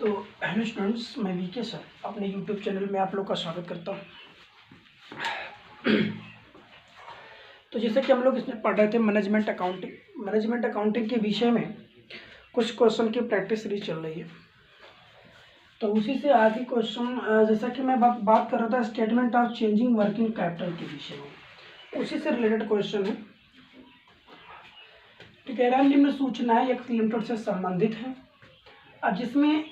तो hello students, मैं VK sir अपने यूट्यूब चैनल में आप लोग का स्वागत करता हूँ। तो जैसे कि हम लोग इसमें पढ़ रहे थे मैनेजमेंट अकाउंटिंग के विषय में कुछ क्वेश्चन की प्रैक्टिस सीरीज चल रही है। तो उसी से आगे क्वेश्चन, जैसा कि मैं बात कर रहा था statement of changing working capital के विषय में, उसी से रिलेटेड क्वेश्चन है। तो कह रहा है निम्न सूचनाएं एक लिमिटेड से संबंधित है। अब जिसमें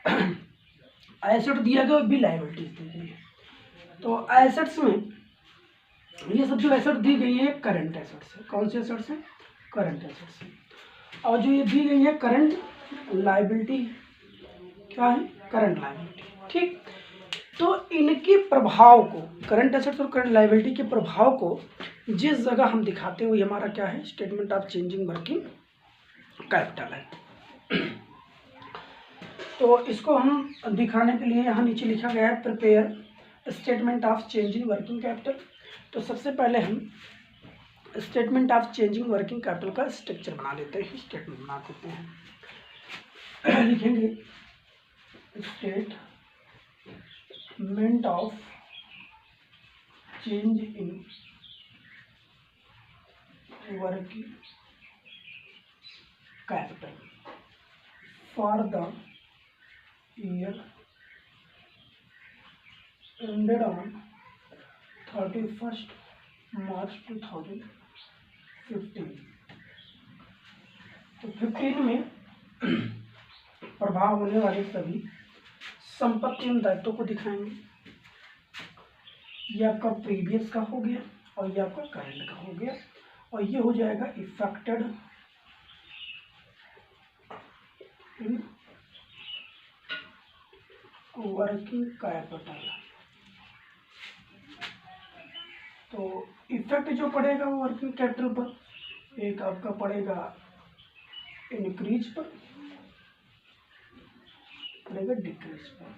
एसेट दिया गया और बी लायबिलिटीज दी गई है। तो एसेट्स में ये सब जो एसेट दी गई है करंट एसेट्स है। कौन से एसेट्स हैं? करंट एसेट्स है। और जो ये दी गई है करंट लायबिलिटी, क्या है? Current liability. ठीक, तो इनके प्रभाव को, करंट एसेट्स और करंट लायबिलिटी के प्रभाव को जिस जगह हम दिखाते हैं वही हमारा क्या है? Statement of changing working capital है। तो इसको हम दिखाने के लिए यहाँ नीचे लिखा गया है prepare statement of changing working capital. तो सबसे पहले हम statement of changing working capital का स्ट्रक्चर बना लेते हैं, स्टेटमेंट बना देते हैं। लिखेंगे statement of change in working capital for the year ended on 31st March 2015। तो 15 में प्रभाव होने वाले सभी संपत्ति एवं दायित्वों को दिखाएंगे। ये आपका प्रीवियस का हो गया और ये आपका करंट का हो गया, और ये हो जाएगा इफेक्टेड वर्किंग कैपिटल। तो इफेक्ट जो पड़ेगा वो वर्किंग कैपिटल पर, एक आपका पड़ेगा इंक्रीज पर, पड़ेगा डिक्रीज पर।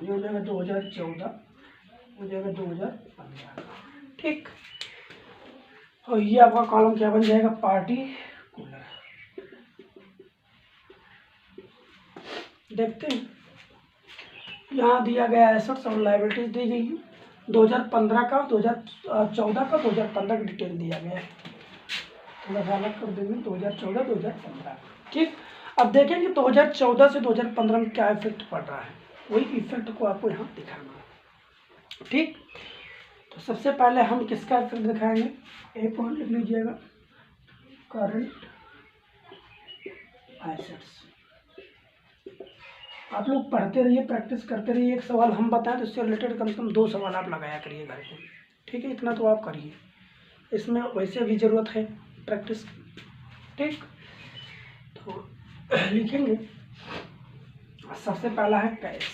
ये हो जाएगा 2014, हो जाएगा 2015। ठीक, और ये आपका कॉलम क्या बन जाएगा? पार्टिकुलर। देखते हैं, यहाँ दिया गया एसेट्स और लायबिलिटीज दी गई है। 2015 का, 2014 का, 2015 का डिटेल दिया गया है। थोड़ा सा अलग कर देंगे, 2014 2015। ठीक, अब देखेंगे 2014 से 2015 में क्या इफेक्ट पड़ रहा है, वही इफेक्ट को आपको यहाँ दिखाना है। ठीक, तो सबसे पहले हम किसका इफेक्ट दिखाएंगे? ए पॉइंट लिख लीजिएगा, करंट एसेट्स। आप लोग पढ़ते रहिए, प्रैक्टिस करते रहिए। एक सवाल हम बताएं तो इससे रिलेटेड कम से कम 2 सवाल आप लगाया करिए घर पे। ठीक है, इतना तो आप करिए, इसमें वैसे भी ज़रूरत है प्रैक्टिस। ठीक, तो लिखेंगे सबसे पहला है कैश।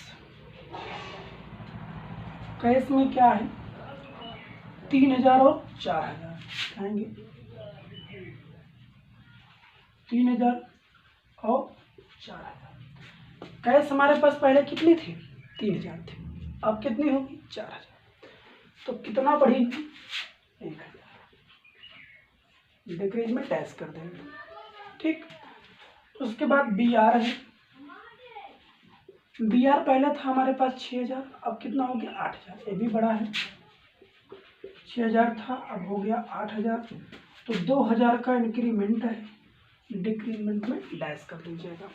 कैश में क्या है? 3000 और 4000 कहेंगे, 3000 और 4000। कैश हमारे पास पहले कितनी थी? 3000 थी, अब कितनी होगी? 4000। तो कितना बढ़ेगी? 1000। डिक्रीज में टैक्स कर देंगे। ठीक, उसके बाद बी आर है। बी आर पहले था हमारे पास 6000, अब कितना हो गया? 8000। ये भी बड़ा है, 6000 था अब हो गया 8000। तो 2000 का इंक्रीमेंट है, डिक्रीमेंट में डैश कर दीजिएगा।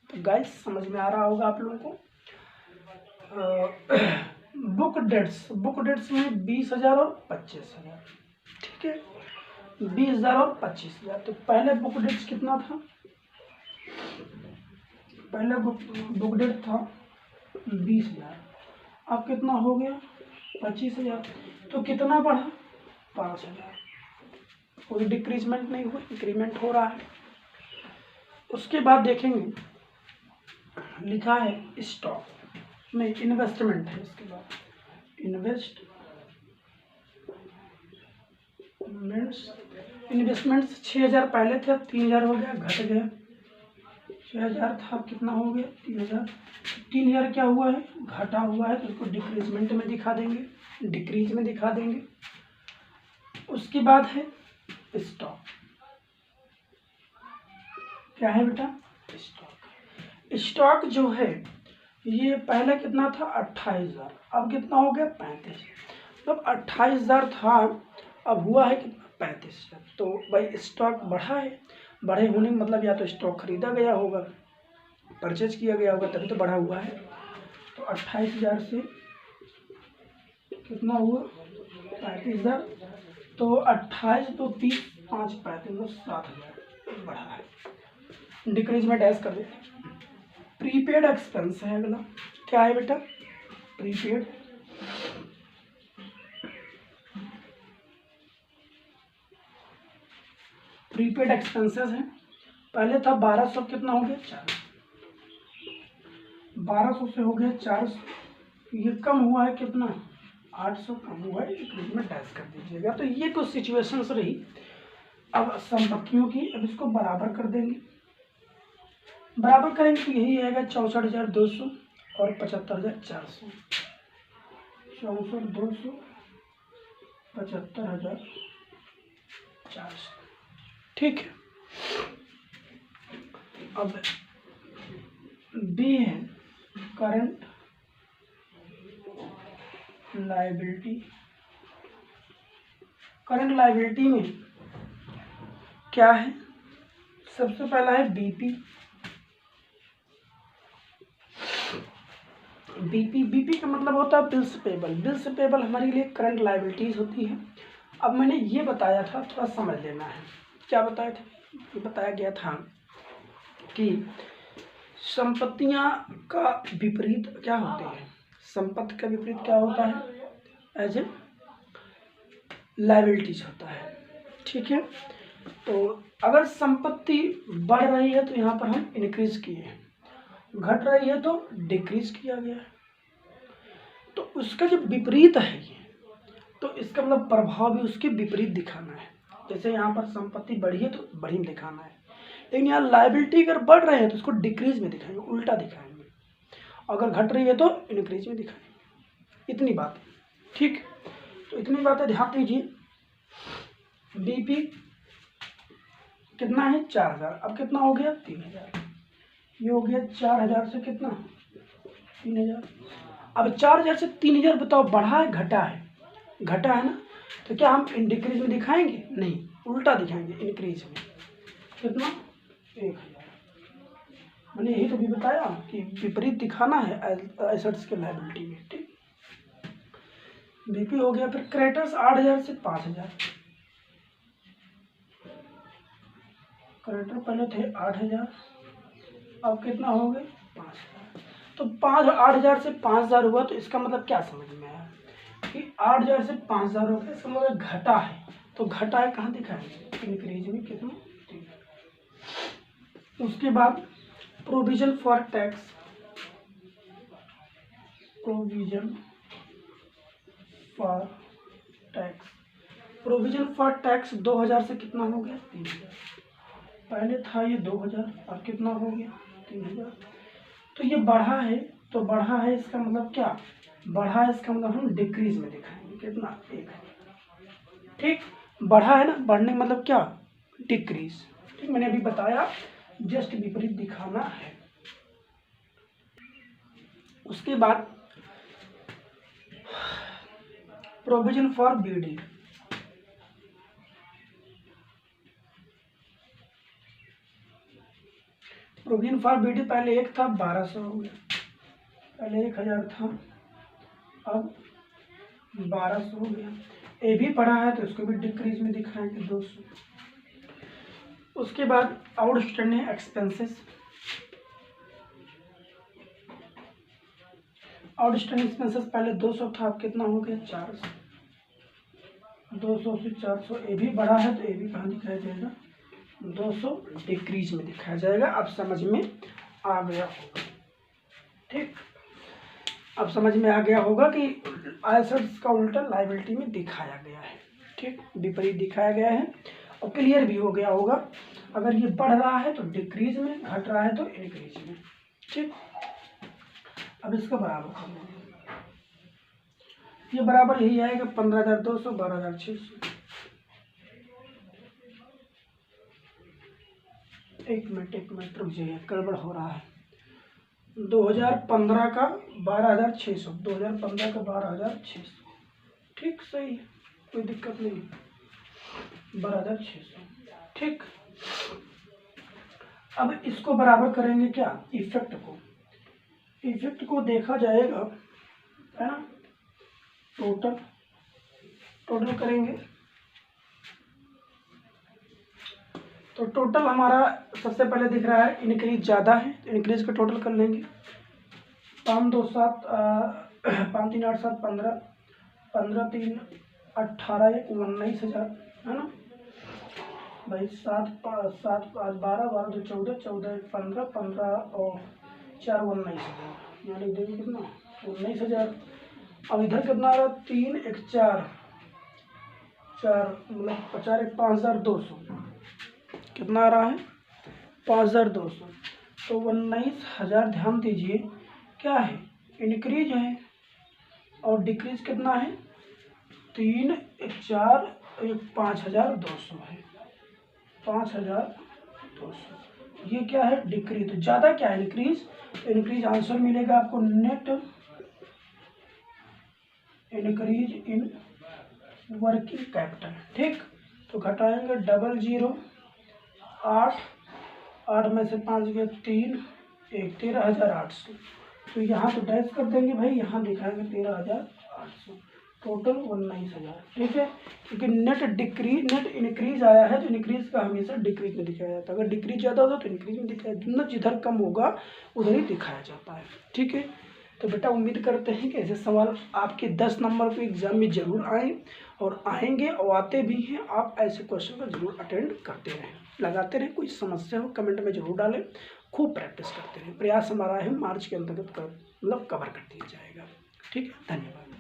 तो गाइस समझ में आ रहा होगा आप लोगों को। बुक डेट्स में 20000 और 25000। ठीक है, 20000 और 25000। तो पहले बुक डेट्स कितना था? पहले बुक डेट था 20000, अब कितना हो गया? 25000। तो कितना बढ़ा? 5000। कोई डिक्रीजमेंट नहीं हुआ, इंक्रीमेंट हो रहा है। उसके बाद देखेंगे लिखा है स्टॉक नहीं, इन्वेस्टमेंट है। इसके बाद इन्वेस्टमेंट्स 6000 पहले थे, अब 3000 हो गया, घट गया। 6000 था, अब कितना हो गया? 3000। 3000 क्या हुआ है? घटा हुआ है, तो उसको डिक्रीजमेंट में दिखा देंगे, डिक्रीज में दिखा देंगे। उसके बाद है स्टॉक। क्या है बेटा? स्टॉक। स्टॉक जो है ये पहले कितना था? 28,000, अब कितना हो गया? 35। मतलब 28,000 था, अब हुआ है कितना? 35,000। तो भाई स्टॉक बढ़ा है, बढ़े होने का मतलब या तो स्टॉक खरीदा गया होगा, परचेज किया गया होगा, तभी तो बढ़ा हुआ है। तो 28,000 से कितना हुआ? 35,000। तो 28 तो 30, 5 35 तो 7,000 बढ़ा है। डिक्रीज में डैश कर देते। प्रीपेड एक्सपेंस है अगला। क्या है बेटा? प्रीपेड। प्रीपेड एक्सपेंसेस है। पहले था 1200, कितना हो गया? 400। 1200 से हो गया 400। ये कम हुआ है कितना? 800 कम हुआ है, डिक्रीज में डैश कर दीजिएगा। तो ये कुछ सिचुएशंस रही। अब संपत्तियों की, अब इसको बराबर कर देंगे। बराबर करेंगे तो यही आएगा 64,200 और 75,400। 64,200, 75,400। ठीक है। अब बी है करंट लायबिलिटी। करंट लायबिलिटी में क्या है? सबसे पहला है बीपी। बीपी का मतलब होता है बिल्स पेबल। बिल्स पेबल हमारे लिए करंट लायबिलिटीज होती है। अब मैंने ये बताया था, थोड़ा समझ लेना है। क्या बताया था? ये बताया गया था कि संपत्तियां का विपरीत क्या होते हैं? संपत्ति का विपरीत क्या होता है? एज ए लायबिलिटीज होता है। ठीक है। तो अगर संपत्ति बढ़ रही है तो यहाँ पर हम इंक्रीज किए, घट रही है तो डिक्रीज किया गया है। तो उसका जो विपरीत है ये, तो इसका मतलब प्रभाव भी उसके विपरीत दिखाना है। जैसे यहाँ पर संपत्ति बढ़ी है तो बढ़ी में दिखाना है, लेकिन यहाँ लायबिलिटी अगर बढ़ रहे हैं तो उसको डिक्रीज में दिखाएंगे, उल्टा दिखाएंगे। अगर घट रही है तो इंक्रीज में दिखाएंगे। इतनी बात है। ठीक। तो इतनी बातें ध्यान दीजिए। बीपी कितना है? 4,000। अब कितना हो गया? 3,000। ये हो गया 4,000 से कितना? 3,000। अब 4,000 से 3,000 बताओ, बढ़ा है घटा है? घटा है ना। तो क्या हम डिक्रीज में दिखाएंगे? नहीं, उल्टा दिखाएंगे, इंक्रीज में। कितना? 1,000। मैंने यही तो भी बताया कि विपरीत दिखाना है एसेट्स के लायबिलिटी में। ठीक। बीपी हो गया। फिर क्रेडिटर्स 8,000 से 5,000। क्रेडिटर पहले थे 8,000, अब कितना हो गए? 5,000। तो 8,000 से 5,000 हुआ, तो इसका मतलब क्या समझ में आया कि 8,000 से 5,000 हो गया, इसका मतलब घटा है। तो घटा है कहाँ दिखाएंगे? इंक्रीज में। कितना? 3,000। उसके बाद provision for tax. Provision for tax. Provision for tax 2,000 से कितना हो गया? 3,000। पहले था ये 2,000, अब कितना हो गया? 3,000। तो ये बढ़ा है, तो बढ़ा है इसका मतलब क्या? बढ़ा है इसका मतलब हम डिक्रीज में दिखाएंगे। कितना? 1,000। ठीक। बढ़ा है ना, बढ़ने का मतलब क्या? डिक्रीज। ठीक। मैंने अभी बताया जस्ट विपरीत दिखाना है। उसके बाद provision for BD. Provision for BD पहले 1 था, 1,200 हो गया। पहले 1,000 था, अब 1,200 हो गया। ए भी पढ़ा है तो इसको भी डिक्रीज में दिखाएंगे, 200। उसके बाद आउटस्टैंडिंग एक्सपेंसेस। आउटस्टैंडिंग एक्सपेंसेस पहले 200 था, अब कितना हो गया? 400। 200 से 400। ए भी बढ़ा है तो ए भी कहाँ दिखाया जाएगा? 200 डिक्रीज में दिखाया जाएगा। अब समझ में आ गया होगा। ठीक। अब समझ में आ गया होगा कि एसेट्स का उल्टा लायबिलिटी में दिखाया गया है। ठीक। विपरीत दिखाया गया है और क्लियर भी हो गया होगा। अगर ये बढ़ रहा है तो डिक्रीज में, घट रहा है तो इंक्रीज में। ठीक। अब इसका बराबर कर लेंगे। ये बराबर यही आएगा 15,200, 12,600। एक मिनट रुक जाइए, गड़बड़ हो रहा है। 2015 का 12,600, 2015 का 12,600, ठीक सही है, कोई दिक्कत नहीं, 12,600, ठीक। अब इसको बराबर करेंगे क्या, इफेक्ट को, इफेक्ट को देखा जाएगा है ना, टोटल करेंगे तो टोटल हमारा सबसे पहले दिख रहा है इंक्रीज ज़्यादा है, तो इंक्रीज का टोटल कर लेंगे। 5 2 7 5 3 8 7 15, 15 3 18 1 19,000 है ना भाई। 7 5 12 12 2 14, 14 1 15, 15 और 4 19,000, यहाँ लिख देंगे कितना 19,000। अब इधर कितना आ रहा, 3 1 4 4 मतलब 4 1 5,200, कितना आ रहा है 5,200। तो 19,000 ध्यान दीजिए क्या है, इंक्रीज है, और डिक्रीज कितना है, 3 1 4 1 5,200 है, 5,200। ये क्या है, डिक्रीज। तो ज़्यादा क्या है, इंक्रीज। तो इंक्रीज आंसर मिलेगा आपको net increase in working capital, ठीक। तो घटाएंगे 00 8 में से 5 गया 3 1 13,800। तो यहाँ तो डैश कर देंगे भाई, यहाँ दिखाएंगे 13,800, टोटल 19,000, ठीक है। क्योंकि नेट इंक्रीज आया है, तो इंक्रीज का हमेशा डिक्रीज में दिखाया जाता है, अगर डिक्रीज ज़्यादा होगा तो इंक्रीज में दिखाया जाता है, जिधर कम होगा उधर ही दिखाया जाता है, ठीक है। तो बेटा उम्मीद करते हैं कि ऐसे सवाल आपके 10 नंबर के एग्जाम में ज़रूर आए, और आएंगे और आते भी हैं। आप ऐसे क्वेश्चन का जरूर अटेंड करते रहें, लगाते रहें। कोई समस्या हो कमेंट में जरूर डालें, खूब प्रैक्टिस करते रहें। प्रयास हमारा है मार्च के अंतर्गत मतलब कवर कर दिया जाएगा, ठीक है। धन्यवाद।